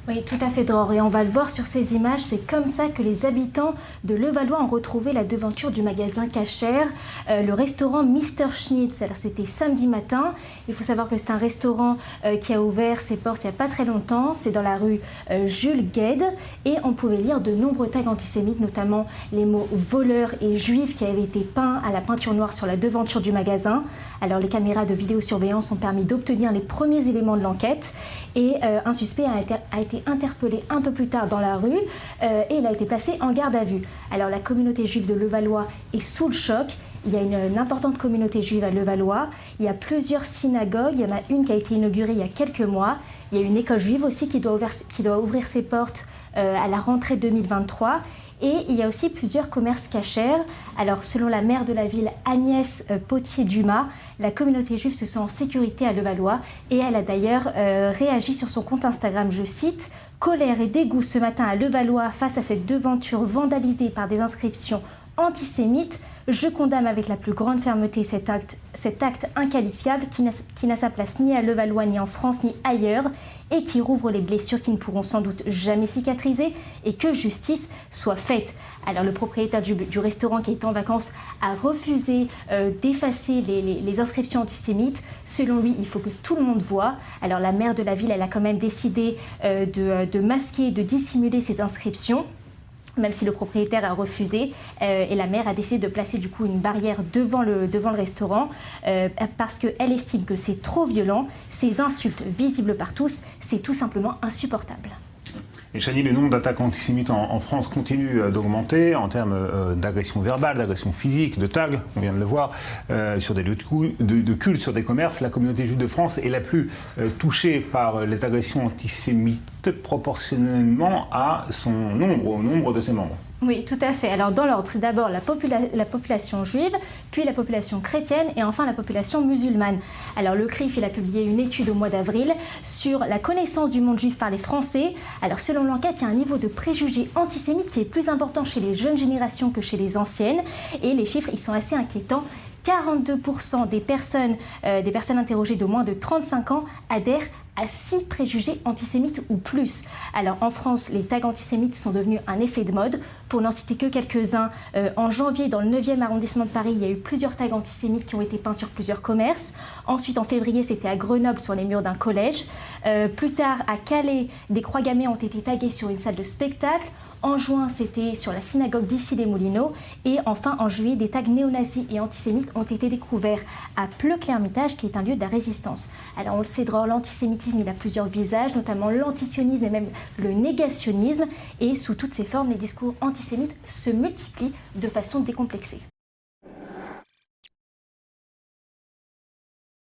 Oui, tout à fait, Dror. Et on va le voir sur ces images, c'est comme ça que les habitants de Levallois ont retrouvé la devanture du magasin Cacher, le restaurant Mr Schnitz. Alors c'était samedi matin. Il faut savoir que c'est un restaurant qui a ouvert ses portes il n'y a pas très longtemps. C'est dans la rue Jules Guesde. Et on pouvait lire de nombreux tags antisémites, notamment les mots voleurs et juifs qui avaient été peints à la peinture noire sur la devanture du magasin. Alors les caméras de vidéosurveillance ont permis d'obtenir les premiers éléments de l'enquête. Et un suspect a été interpellé un peu plus tard dans la rue et il a été placé en garde à vue. Alors la communauté juive de Levallois est sous le choc. Il y a une importante communauté juive à Levallois. Il y a plusieurs synagogues. Il y en a une qui a été inaugurée il y a quelques mois. Il y a une école juive aussi qui doit ouvrir ses portes à la rentrée 2023. Et il y a aussi plusieurs commerces cachers. Alors, selon la maire de la ville, Agnès Potier-Dumas, la communauté juive se sent en sécurité à Levallois. Et elle a d'ailleurs réagi sur son compte Instagram, je cite, « Colère et dégoût ce matin à Levallois face à cette devanture vandalisée par des inscriptions antisémites. Je condamne avec la plus grande fermeté cet acte inqualifiable qui n'a sa place ni à Levallois, ni en France, ni ailleurs, et qui rouvre les blessures qui ne pourront sans doute jamais cicatriser, et que justice soit faite. » Alors le propriétaire du restaurant qui est en vacances a refusé d'effacer les inscriptions antisémites. Selon lui, il faut que tout le monde voit. Alors la maire de la ville, elle a quand même décidé de masquer, de dissimuler ces inscriptions, même si le propriétaire a refusé, et la maire a décidé de placer du coup une barrière devant le restaurant parce qu'elle estime que c'est trop violent. Ces insultes visibles par tous, c'est tout simplement insupportable. Et Chani, le nombre d'attaques antisémites en France continue d'augmenter en termes d'agressions verbales, d'agressions physiques, de tags, on vient de le voir, sur des lieux de culte, sur des commerces. La communauté juive de France est la plus touchée par les agressions antisémites proportionnellement à son nombre, au nombre de ses membres. Oui, tout à fait. Alors dans l'ordre, c'est d'abord la population juive, puis la population chrétienne et enfin la population musulmane. Alors le CRIF, il a publié une étude au mois d'avril sur la connaissance du monde juif par les Français. Alors selon l'enquête, il y a un niveau de préjugés antisémites qui est plus important chez les jeunes générations que chez les anciennes. Et les chiffres, ils sont assez inquiétants. 42% des personnes interrogées de moins de 35 ans adhèrent à 6 préjugés antisémites ou plus. Alors en France, les tags antisémites sont devenus un effet de mode. Pour n'en citer que quelques-uns, en janvier, dans le 9e arrondissement de Paris, il y a eu plusieurs tags antisémites qui ont été peints sur plusieurs commerces. Ensuite, en février, c'était à Grenoble, sur les murs d'un collège. Plus tard, à Calais, des croix gammées ont été taguées sur une salle de spectacle. En juin, c'était sur la synagogue d'Issy-les-Moulineaux. Et enfin, en juillet, des tags néo-nazis et antisémites ont été découverts à Pleuc-l'Hermitage, qui est un lieu de la résistance. Alors, on le sait, l'antisémitisme, il a plusieurs visages, notamment l'antisionisme et même le négationnisme. Et sous toutes ces formes, les discours antisémites se multiplient de façon décomplexée.